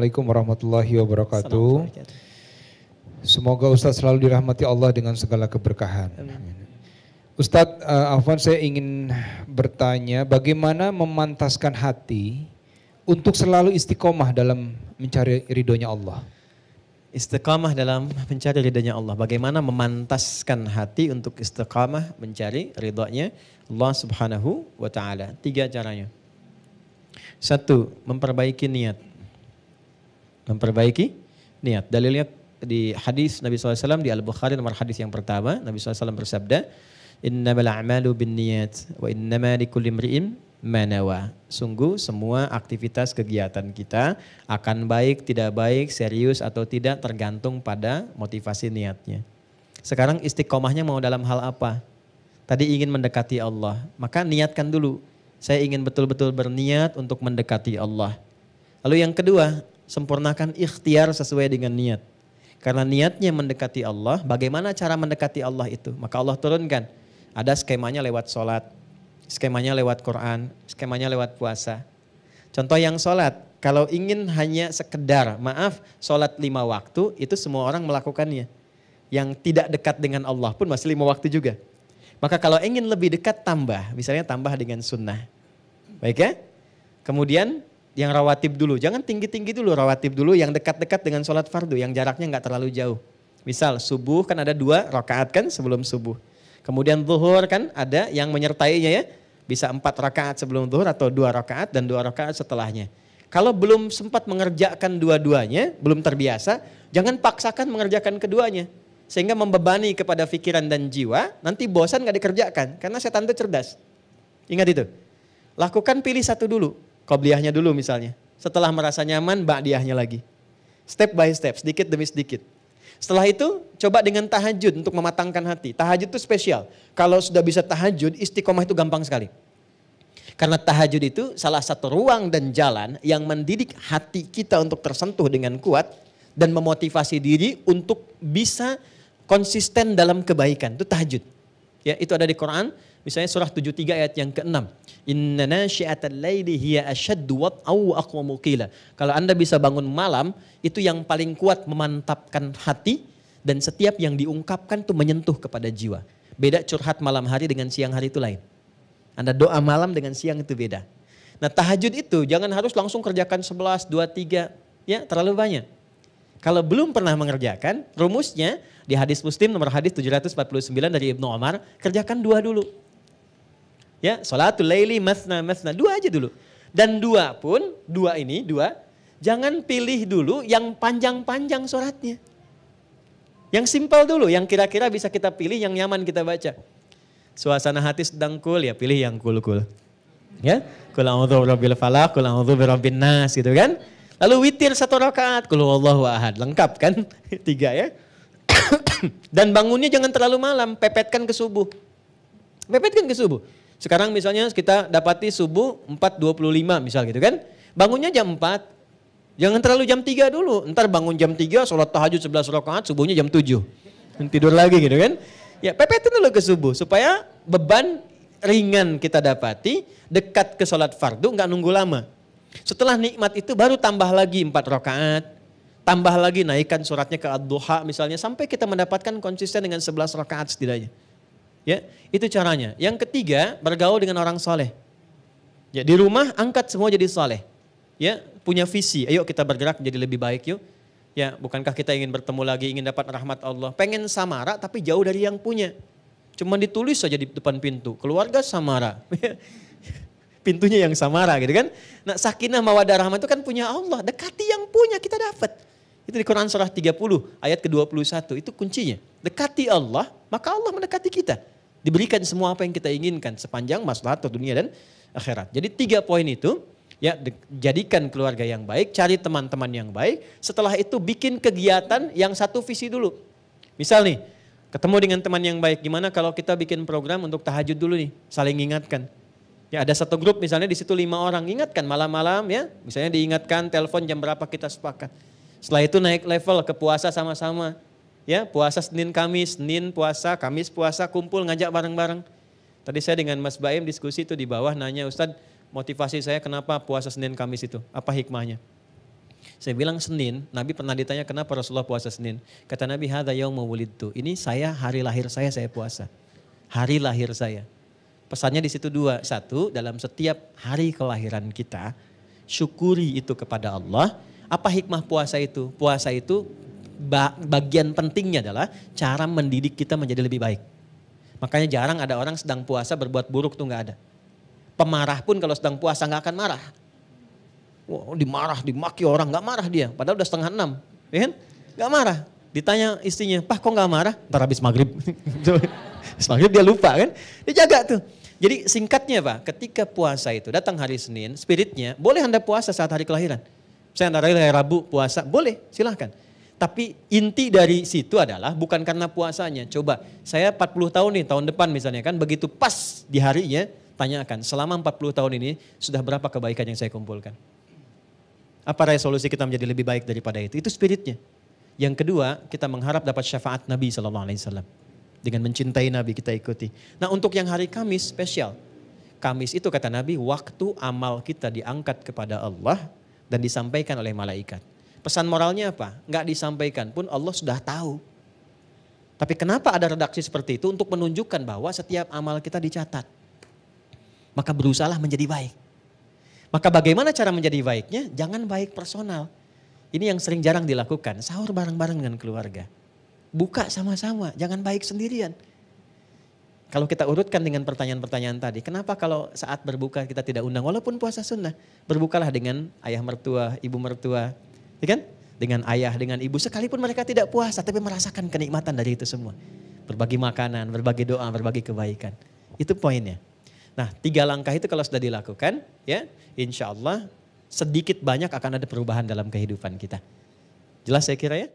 Assalamualaikum warahmatullahi wabarakatuh. Semoga Ustadz selalu dirahmati Allah dengan segala keberkahan. Ustadz, Afwan, saya ingin bertanya bagaimana memantaskan hati untuk selalu istiqomah dalam mencari ridhonya Allah. Istiqamah dalam mencari ridhonya Allah. Bagaimana memantaskan hati untuk istiqamah mencari ridhonya Allah Subhanahu wa taala. 3 caranya. 1, memperbaiki niat. Memperbaiki niat. Dalilnya di hadis Nabi SAW di Al-Bukhari nomor hadis yang pertama, Nabi SAW bersabda, "Innamal a'malu binniyat wa innama likulli imri'in ma nawa." Sungguh semua aktivitas kegiatan kita akan baik, tidak baik, serius atau tidak tergantung pada motivasi niatnya. Sekarang istiqomahnya mau dalam hal apa? Tadi ingin mendekati Allah, maka niatkan dulu. Saya ingin betul-betul berniat untuk mendekati Allah. Lalu yang kedua, sempurnakan ikhtiar sesuai dengan niat. Karena niatnya mendekati Allah, bagaimana cara mendekati Allah itu? Maka Allah turunkan. Ada skemanya lewat sholat, skemanya lewat Quran, skemanya lewat puasa. Contoh yang sholat, kalau ingin hanya sekedar, sholat 5 waktu, itu semua orang melakukannya. Yang tidak dekat dengan Allah pun masih 5 waktu juga. Maka kalau ingin lebih dekat tambah, misalnya tambah dengan sunnah. Baik ya? Kemudian yang rawatib dulu, jangan tinggi-tinggi dulu, rawatib dulu yang dekat-dekat dengan sholat fardu, yang jaraknya nggak terlalu jauh. Misal subuh kan ada 2 rakaat kan sebelum subuh. Kemudian zuhur kan ada yang menyertainya ya, bisa 4 rakaat sebelum zuhur atau 2 rakaat dan 2 rakaat setelahnya. Kalau belum sempat mengerjakan dua-duanya, belum terbiasa, jangan paksakan mengerjakan keduanya. Sehingga membebani kepada pikiran dan jiwa, nanti bosan gak dikerjakan. Karena setan itu cerdas. Ingat itu. Lakukan pilih satu dulu. Qobliyahnya dulu misalnya. Setelah merasa nyaman, ba'diyahnya lagi. Step by step, sedikit demi sedikit. Setelah itu, coba dengan tahajud untuk mematangkan hati. Tahajud itu spesial. Kalau sudah bisa tahajud, istiqomah itu gampang sekali. Karena tahajud itu salah satu ruang dan jalan yang mendidik hati kita untuk tersentuh dengan kuat. Dan memotivasi diri untuk bisa konsisten dalam kebaikan. Itu tahajud. Ya, itu ada di Quran. Misalnya surah 73 ayat yang ke-6. Inna nasyi'atal laili hiya asyaddu wat'aw wa aqwamu qila. Kalau Anda bisa bangun malam, itu yang paling kuat memantapkan hati dan setiap yang diungkapkan itu menyentuh kepada jiwa. Beda curhat malam hari dengan siang hari itu lain. Anda doa malam dengan siang itu beda. Nah, tahajud itu jangan harus langsung kerjakan 11, 2, 3, ya terlalu banyak. Kalau belum pernah mengerjakan, rumusnya di hadis Muslim nomor hadis 749 dari Ibnu Umar, kerjakan 2 dulu. Ya, sholatul laili masna, 2 aja dulu. Dan 2 pun, 2 jangan pilih dulu yang panjang-panjang sholatnya. Yang simpel dulu, yang kira-kira bisa kita pilih, yang nyaman kita baca. Suasana hati sedang cool, ya pilih yang cool-cool. Ya, qul a'udzu birabbil falaq, qul a'udzu birabbin nas gitu kan. Lalu witir 1 rakaat, qul huwallahu ahad, lengkap kan? 3 ya. Dan bangunnya jangan terlalu malam, pepetkan ke subuh. Pepetkan ke subuh. Sekarang misalnya kita dapati subuh 4.25 misal gitu kan. Bangunnya jam 4. Jangan terlalu jam 3 dulu. Ntar bangun jam 3, sholat tahajud 11 rakaat, subuhnya jam 7. Tidur lagi gitu kan. Ya pepetin dulu ke subuh supaya beban ringan kita dapati, dekat ke sholat fardu, nggak nunggu lama. Setelah nikmat itu baru tambah lagi 4 rakaat. Tambah lagi naikkan suratnya ke ad-duha misalnya. Sampai kita mendapatkan konsisten dengan 11 rakaat setidaknya. Ya, itu caranya. Yang ketiga, bergaul dengan orang soleh. Ya, di rumah angkat semua jadi soleh. Ya, punya visi. Ayo kita bergerak menjadi lebih baik yuk. Ya, bukankah kita ingin bertemu lagi, ingin dapat rahmat Allah. Pengen samara tapi jauh dari yang punya. Cuma ditulis saja di depan pintu. Keluarga samara. Pintunya yang samara gitu kan. Nah, sakinah mawaddah rahmah itu kan punya Allah. Dekati yang punya kita dapat. Itu di Quran surah 30 ayat ke-21. Itu kuncinya. Dekati Allah, maka Allah mendekati kita. Diberikan semua apa yang kita inginkan sepanjang maslahat dunia dan akhirat. Jadi 3 poin itu, ya jadikan keluarga yang baik, cari teman-teman yang baik. Setelah itu bikin kegiatan yang satu visi dulu. Misal nih, ketemu dengan teman yang baik, gimana kalau kita bikin program untuk tahajud dulu nih, saling ingatkan. Ya ada satu grup misalnya di situ 5 orang, ingatkan malam-malam ya, misalnya diingatkan telepon jam berapa kita sepakat. Setelah itu naik level ke puasa sama-sama. Ya, puasa Senin Kamis, Senin puasa, Kamis puasa, kumpul ngajak bareng-bareng. Tadi saya dengan Mas Baim diskusi itu di bawah nanya, Ustadz motivasi saya kenapa puasa Senin Kamis itu? Apa hikmahnya? Saya bilang Senin, Nabi pernah ditanya kenapa Rasulullah puasa Senin. Kata Nabi, hadza yauma wulidtu. Ini hari lahir saya puasa. Hari lahir saya. Pesannya di situ dua. Satu, dalam setiap hari kelahiran kita, syukuri itu kepada Allah. Apa hikmah puasa itu? Puasa itu bagian pentingnya adalah cara mendidik kita menjadi lebih baik. Makanya jarang ada orang sedang puasa berbuat buruk tuh nggak ada. Pemarah pun kalau sedang puasa nggak akan marah. Wah, dimaki orang nggak marah dia. Padahal udah 5:30, ya kan? Nggak marah. Ditanya istrinya, Pak kok nggak marah? Ntar habis maghrib. Habis maghrib dia lupa kan? Dia jaga tuh. Jadi singkatnya Pak, ketika puasa itu datang hari Senin, spiritnya boleh Anda puasa saat hari kelahiran. Misalnya Anda hari Rabu puasa, boleh silahkan. Tapi inti dari situ adalah bukan karena puasanya. Coba saya 40 tahun nih tahun depan misalnya kan, begitu pas di harinya tanyakan selama 40 tahun ini sudah berapa kebaikan yang saya kumpulkan. Apa resolusi kita menjadi lebih baik daripada itu? Itu spiritnya. Yang kedua kita mengharap dapat syafaat Nabi SAW. Dengan mencintai Nabi kita ikuti. Nah untuk yang hari Kamis spesial. Kamis itu kata Nabi waktu amal kita diangkat kepada Allah dan disampaikan oleh malaikat. Pesan moralnya apa? Enggak disampaikan pun Allah sudah tahu. Tapi kenapa ada redaksi seperti itu? Untuk menunjukkan bahwa setiap amal kita dicatat. Maka berusahalah menjadi baik. Maka bagaimana cara menjadi baiknya? Jangan baik personal. Ini yang sering jarang dilakukan. Sahur bareng-bareng dengan keluarga. Buka sama-sama, jangan baik sendirian. Kalau kita urutkan dengan pertanyaan-pertanyaan tadi, kenapa kalau saat berbuka kita tidak undang walaupun puasa sunnah? Berbukalah dengan ayah mertua, ibu mertua. Ya kan? Dengan ayah, dengan ibu, sekalipun mereka tidak puasa tapi merasakan kenikmatan dari itu semua. Berbagi makanan, berbagi doa, berbagi kebaikan. Itu poinnya. Nah 3 langkah itu kalau sudah dilakukan, ya insya Allah sedikit banyak akan ada perubahan dalam kehidupan kita. Jelas saya kira ya?